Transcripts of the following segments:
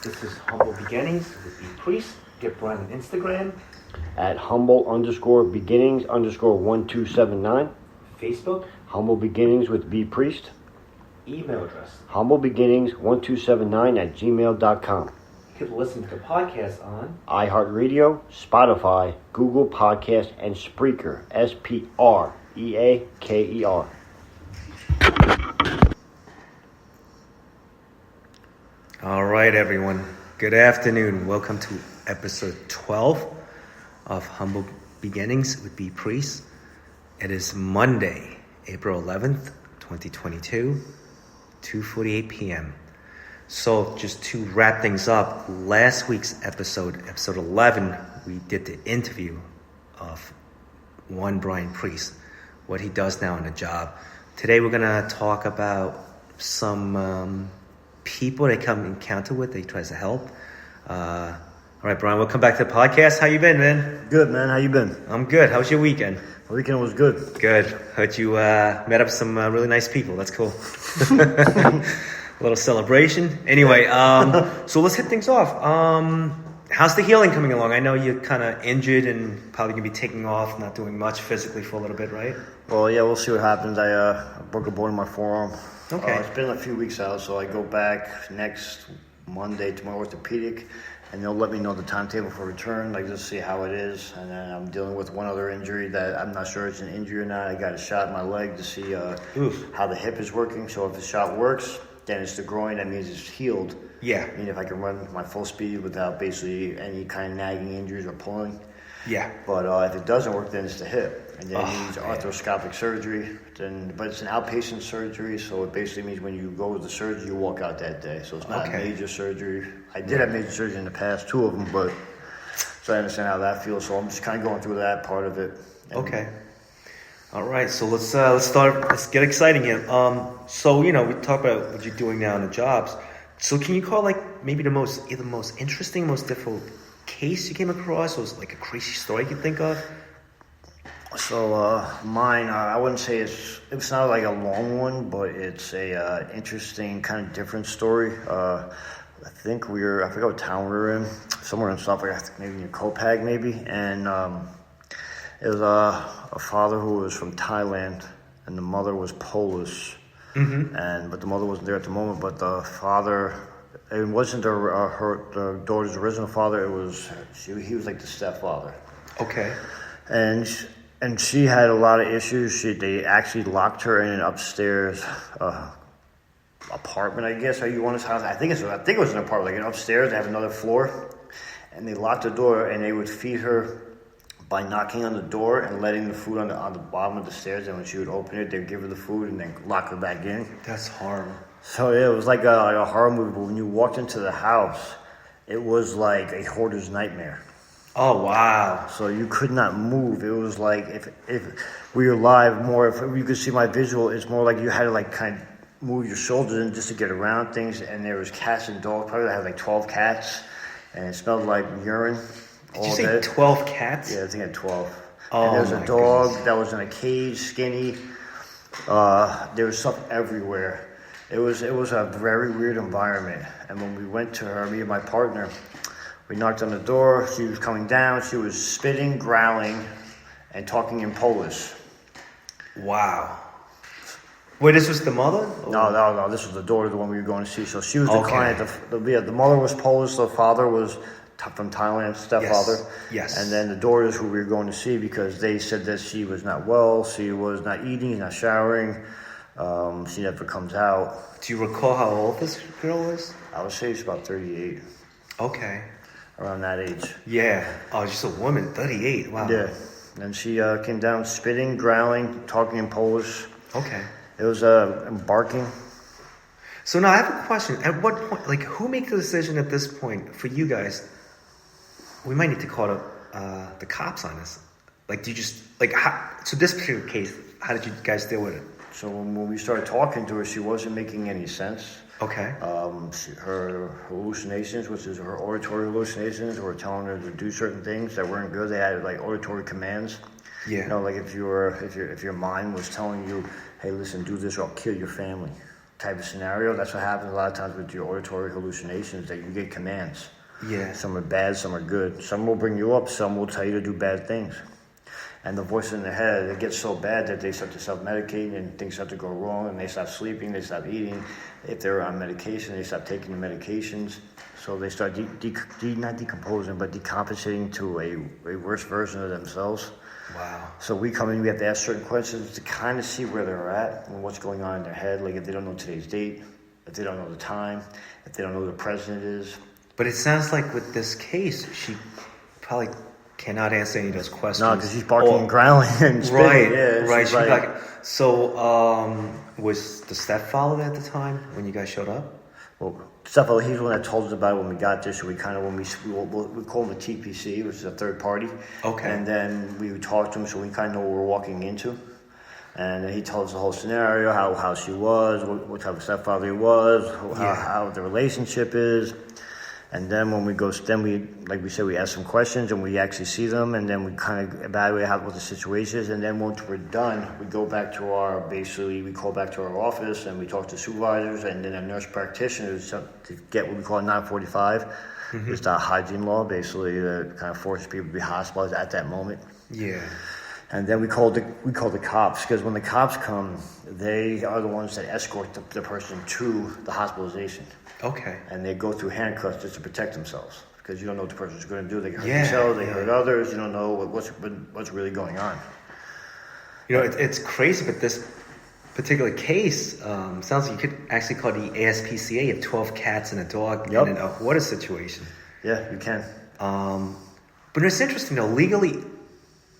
This is Humble Beginnings with the Priest. Get Brian on Instagram. At humble_beginnings_1279. Facebook. Humble Beginnings with B Priest. Email address. humblebeginnings1279@gmail.com. You could listen to the podcast on iHeartRadio, Spotify, Google Podcast, and Spreaker. SPREAKER. All right, everyone. Good afternoon. Welcome to episode 12 of Humble Beginnings with B Priest. It is Monday, April 11th, 2022, 2:48 p.m. So just to wrap things up, last week's episode 11, we did the interview of one Brian Priest, what he does now on the job. Today we're going to talk about some people they come encounter with, that he tries to help. All right, Brian, welcome back to the podcast. How you been, man? Good, man. How you been? I'm good. How was your weekend? The weekend was good. Good. Heard you met up some really nice people. That's cool. A little celebration. Anyway, so let's hit things off. How's the healing coming along? I know you're kind of injured and probably going to be taking off, not doing much physically for a little bit, right? Well, yeah, we'll see what happens. I broke a bone in my forearm. Okay. It's been a few weeks out, so I go back next Monday to my orthopedic, and they'll let me know the timetable for return, like just see how it is. And then I'm dealing with one other injury that I'm not sure it's an injury or not. I got a shot in my leg to see how the hip is working. So if the shot works, then it's the groin. That means it's healed. Yeah. I mean, if I can run my full speed without basically any kind of nagging injuries or pulling. Yeah. But if it doesn't work, then it's the hip. And then it needs arthroscopic surgery. But it's an outpatient surgery, so it basically means when you go to the surgery, you walk out that day. So it's not a major surgery. I did have major surgery in the past, 2 of them, but so I understand how that feels. So I'm just kind of going through that part of it. Okay. All right. So let's start. Let's get exciting here. So we talk about what you're doing now in the jobs. So can you call maybe the most interesting, most difficult case you came across, or was it like a crazy story you can think of? So mine, I wouldn't say it's not like a long one, but it's a interesting kind of different story. I think I forgot what town we were in, somewhere in Suffolk, I think maybe in Copag maybe, and it was a father who was from Thailand, and the mother was Polish. Mm-hmm. But the mother wasn't there at the moment. But the father, it wasn't her daughter's original father. He was like the stepfather. Okay. And she had a lot of issues. They actually locked her in an upstairs apartment, I guess, how you want to house. I think it was an apartment, like an upstairs. They have another floor, and they locked the door, and they would feed her by knocking on the door and letting the food on the bottom of the stairs, and when she would open it, they'd give her the food and then lock her back in. That's horrible. So yeah, it was like a horror movie, but when you walked into the house, it was like a hoarder's nightmare. Oh, wow. So you could not move. It was like, if we were live more, if you could see my visual, it's more like you had to kind of move your shoulders in just to get around things, and there was cats and dogs. Probably I had 12 cats, and it smelled like urine. Did you say 12 cats? Yeah, I think I had 12. Oh, and there was a dog goodness. that was in a cage, skinny. There was stuff everywhere. It was a very weird environment. And when we went to her, me and my partner, we knocked on the door. She was coming down. She was spitting, growling, and talking in Polish. Wow. Wait, this was the mother? Or? No. This was the daughter, the one we were going to see. So she was the client. The mother was Polish. The father was from Thailand, stepfather. Yes. And then the daughters who we were going to see, because they said that she was not well, she was not eating, not showering. She never comes out. Do you recall how old this girl was? I would say she's about 38. Okay. Around that age. Yeah. Oh, just a woman, 38. Wow. Yeah. And she came down spitting, growling, talking in Polish. Okay. It was barking. So now I have a question. At what point, who makes the decision at this point for you guys? We might need to call the cops on this. Do you just, so this particular case, how did you guys deal with it? So when we started talking to her, she wasn't making any sense. Okay. Her hallucinations, which is her auditory hallucinations, were telling her to do certain things that weren't good. They had auditory commands. Yeah. If your mind was telling you, hey, listen, do this or I'll kill your family. type of scenario. That's what happens a lot of times with your auditory hallucinations, that you get commands. Yeah. Some are bad, some are good. Some will bring you up, some will tell you to do bad things. And the voice in their head, it gets so bad that they start to self-medicate and things start to go wrong, and they stop sleeping, they stop eating. If they're on medication, they stop taking the medications. So they start not decomposing, but decompensating to a worse version of themselves. Wow. So we come in, we have to ask certain questions to kind of see where they're at and what's going on in their head. Like if they don't know today's date, if they don't know the time, if they don't know who the president is. But it sounds like with this case, she probably cannot answer any of those questions. No, because she's barking and growling and spitting. Right, Yeah, right. She's like, So, was the stepfather at the time when you guys showed up? well, stepfather, he's the one that told us about it when we got there. So we kind of, we call him a TPC, which is a third party. Okay. And then we would talk to him, so we kind of know what we're walking into. And then he told us the whole scenario, how she was, what type of stepfather he was, how the relationship is. And then when we go, like we said, we ask some questions and we actually see them, and then we kind of evaluate what the situation is. And then once we're done, we go back to we call back to our office and we talk to supervisors and then a nurse practitioner to get what we call a 945. Mm-hmm. It's the hygiene law, basically, that kind of forces people to be hospitalized at that moment. Yeah. And then we call the cops, because when the cops come, they are the ones that escort the person to the hospitalization. Okay. And they go through handcuffs just to protect themselves, because you don't know what the person's going to do. They can hurt themselves, they hurt others. You don't know what's really going on. You know, it's crazy, but this particular case sounds like you could actually call the ASPCA of 12 cats and a dog in a water situation. Yeah, you can. But it's interesting, though, legally,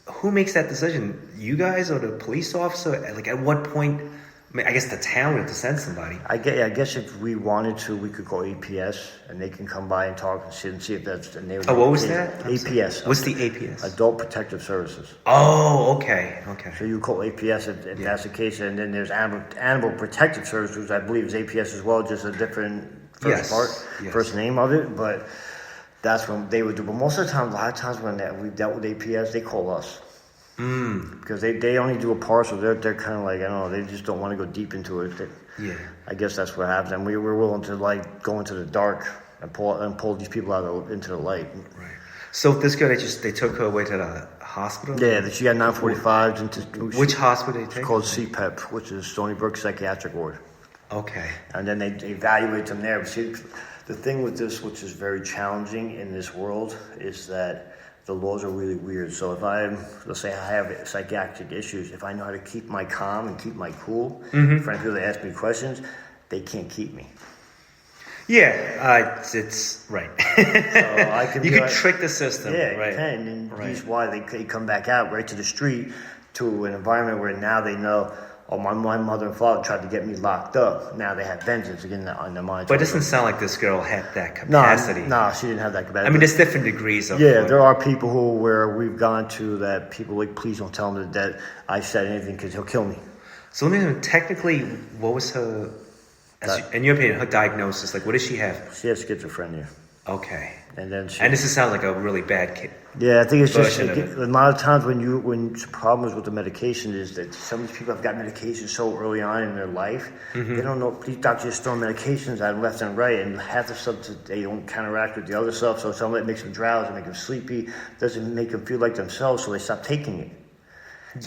who makes that decision? You guys or the police officer? Like, at what point? I mean, I guess the town would have to send somebody. I guess if we wanted to, we could call APS, and they can come by and talk and see if that's the name. Oh, what was that? APS. What's the APS? Adult Protective Services. Oh, okay. So you call APS if that's the case, and then there's Animal Protective Services, which I believe is APS as well, just a different first name of it, but that's what they would do. But most of the time, a lot of times when we've dealt with APS, they call us. Because they only do a parcel. They're kind of like, I don't know, they just don't want to go deep into it. I guess that's what happens. And we were willing to like go into the dark and pull these people out into the light. Right. So this girl, they took her away to the hospital? Yeah, she got 945s. Which hospital did they take? It's called CPEP, which is Stony Brook Psychiatric Ward. Okay. And then they evaluate them there. But see, the thing with this, which is very challenging in this world, is that the laws are really weird. So let's say I have psychiatric issues, if I know how to keep my calm and keep my cool, in front of people that ask me questions, they can't keep me. Yeah, it's right. So you could trick the system. Yeah, right. You can. And that's why they come back out right to the street, to an environment where now they know, oh, my mother and father tried to get me locked up. Now they have vengeance again on their mind. But it doesn't sound like this girl had that capacity. No, she didn't have that capacity. I mean, there's different degrees of... Yeah, there are people where we've gone to that people like, please don't tell him that I said anything because he'll kill me. So let me know, technically, what was her... in your opinion, her diagnosis, like, what does she have? She has schizophrenia. Okay. And then this sounds like a really bad kid. Yeah, I think it's just a lot of times when problems with the medication is that some of these people have got medication so early on in their life, they don't know. These doctors just throw medications at them left and right, and half the stuff they don't counteract with the other stuff. So some of it makes them drowsy, make them sleepy, doesn't make them feel like themselves, so they stop taking it.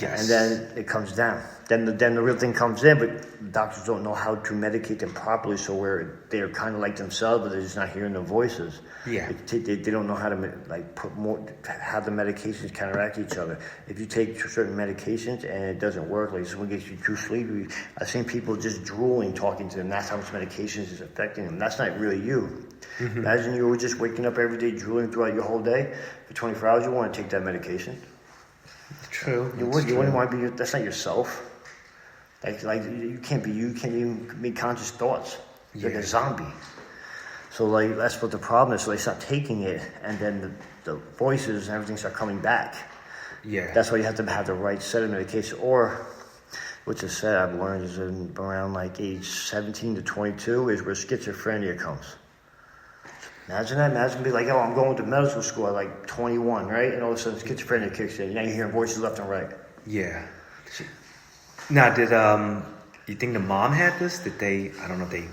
Yes. And then it comes down. Then the real thing comes in, but doctors don't know how to medicate them properly, so where they're kind of like themselves, but they're just not hearing their voices. Yeah. They don't know how to have the medications counteract each other. If you take certain medications and it doesn't work, like someone gets you too sleepy, I've seen people just drooling talking to them. That's how much medications is affecting them. That's not really you. Imagine you were just waking up every day drooling throughout your whole day for 24 hours. You want to take that medication. True. You wouldn't want to be. That's not yourself. Like you can't be you. You can't even make conscious thoughts. You're like a zombie. So like that's what the problem is. So they stop taking it, and then the voices and everything start coming back. Yeah. That's why you have to have the right set of medication. Or, which is sad, I've learned is around like age 17 to 22 is where schizophrenia comes. Imagine that. Imagine be like, oh, I'm going to medical school at like 21, right? And all of a sudden schizophrenia kicks in. Now you're hearing voices left and right. Yeah. Now, You think the mom had this? Did they? I don't know if they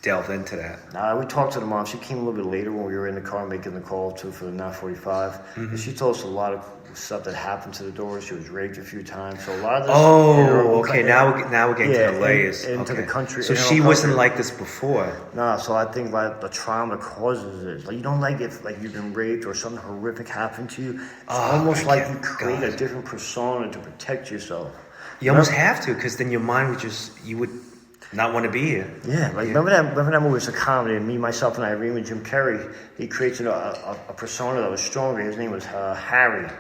delved into that. Nah, we talked to the mom. She came a little bit later when we were in the car making the call for the 945. And she told us a lot of stuff that happened to the door. She was raped a few times. So a lot of this. Okay. Now we're getting to the layers. Into okay. the country. So she wasn't like this before. Nah. So I think like the trauma causes it. Like you don't like if like you've been raped or something horrific happened to you. It's almost like you create a different persona to protect yourself. You almost have to, because then your mind would you would not want to be here. Yeah, like remember that movie was a comedy, and Me, Myself, and Irene with Jim Carrey. He created a persona that was stronger. His name was Harry.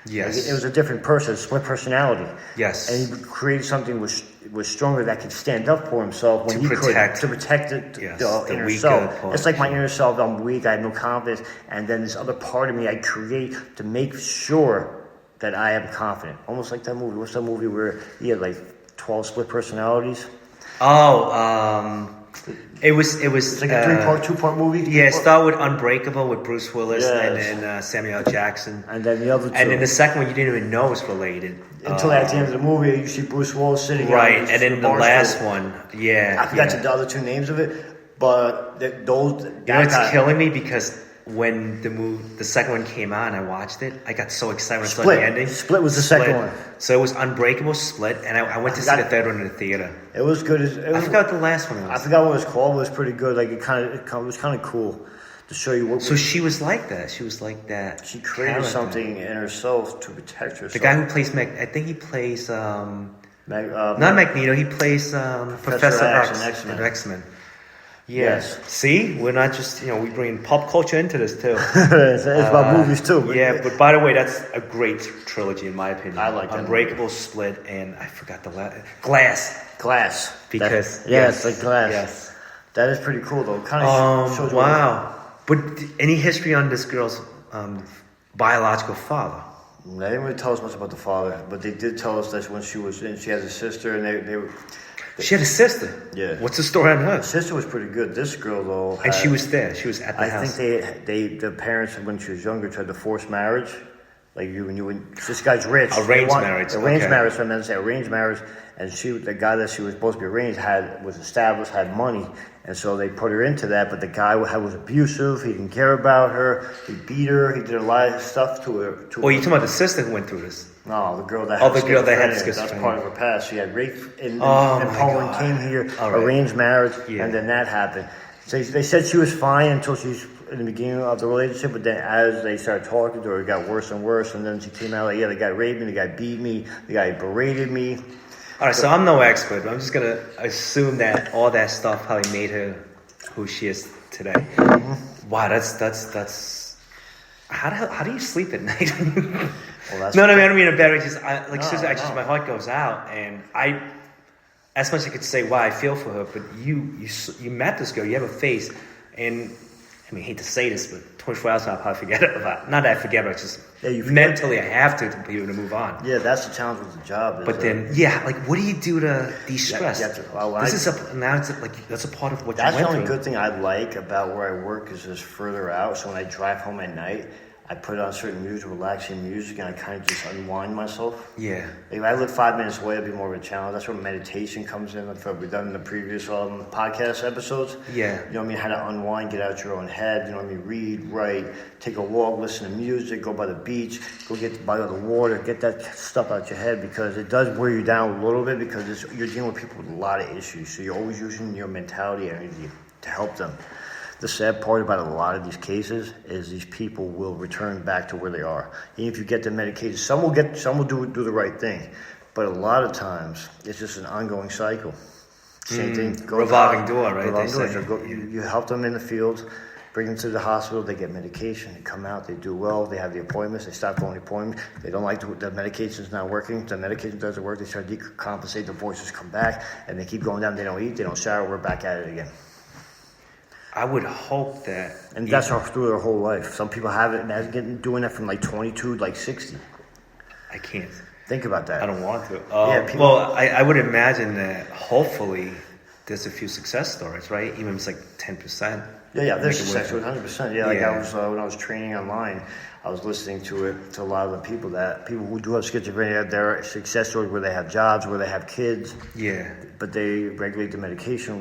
Yes. Like, it was a different person, split personality. Yes. And he created something was stronger that could stand up for himself when to protect the inner self. It's like my inner self. I'm weak. I have no confidence, and then this other part of me I create to make sure that I am confident. Almost like that movie. What's that movie where he had like 12 split personalities? It was It's like a two-part movie. Yeah, it started with Unbreakable with Bruce Willis and then Samuel L. Jackson. And then the other two. And then the second one you didn't even know was related. Until at the end of the movie, you see Bruce Willis sitting right, and then the last one, I forgot the other two names of it, but those. It's killing me because when the second one came out and I watched it, I got so excited when I saw the ending. Split was the second one. So it was Unbreakable, Split, and I went to see the third one in the theater. It was good. I forgot what the last one was. I forgot what it was called. It was pretty good. Like it was kind of cool to show you what. So she was like that. She was like that. She created something in herself to protect herself. The guy who plays I think he plays not Magneto. He plays Professor X in XMen. Yes. See, we're not just we bring pop culture into this too. It's about movies too. But by the way, that's a great trilogy in my opinion. I like that. Unbreakable, Split, and I forgot the last Glass. Because it's like Glass. Yes, that is pretty cool though. Kind of shows you. Wow. But any history on this girl's biological father? They didn't really tell us much about the father, but they did tell us that when she was in, she has a sister, and they were. She had a sister. Yeah. What's the story on her? Her sister was pretty good. This girl though, and she was there. She was at the house. I think the parents when she was younger tried to force marriage. Like this guy's rich. Arranged marriage. Marriage. So I meant to say arranged marriage. And the guy that she was supposed to be arranged was established, had money, and so they put her into that. But the guy was abusive. He didn't care about her. He beat her. He did a lot of stuff to her. You talking about the sister who went through this? No, the girl that had schizophrenia. That's part of her past. She had rape in Poland, came here, arranged marriage, and then that happened. So they said she was fine until she's in the beginning of the relationship, but then as they started talking to her, it got worse and worse. And then she came out like, the guy raped me, the guy beat me, the guy berated me. All right, so I'm no expert, but I'm just gonna assume that all that stuff probably made her who she is today. Mm-hmm. Wow, that's. How do you sleep at night? I don't mean a bad way. Seriously, my heart goes out, and as much as I could say, wow, I feel for her, but you met this girl, you have a face, and I hate to say this, but 24 hours I'll probably forget about. Not that I forget, but it's just mentally I have to be able to move on. Yeah, that's the challenge with the job. But then, what do you do to de-stress? That's a part of what you went through. That's the only good thing I like about where I work is just further out. So when I drive home at night, I put on certain music, relaxing music, and I kind of just unwind myself. Yeah. If I live 5 minutes away, it'd be more of a challenge. That's where meditation comes in. That's what we've done in the previous podcast episodes. Yeah. You know what I mean? How to unwind, get out your own head. You know what I mean? Read, write, take a walk, listen to music, go by the beach, go get by the water, get that stuff out your head because it does wear you down a little bit because you're dealing with people with a lot of issues. So you're always using your mentality energy to help them. The sad part about a lot of these cases is these people will return back to where they are. Even if you get them medicated, some will do the right thing, but a lot of times it's just an ongoing cycle. Same thing. Revolving door, right? You help them in the field, bring them to the hospital, they get medication, they come out, they do well, they have the appointments, they stop going to appointments, they don't like the medication's not working, the medication doesn't work, they start to decompensate, the voices come back, and they keep going down, they don't eat, they don't shower, we're back at it again. I would hope that... And that's through their whole life. Some people have it, doing that from like 22 to like 60. I can't. Think about that. I don't want to. I would imagine that hopefully there's a few success stories, right? Even if it's like 10%. Yeah, there's success, 100%. Yeah, like I was when I was training online, I was listening to it to a lot of the people who do have schizophrenia. There are success stories where they have jobs, where they have kids. Yeah. But they regulate the medication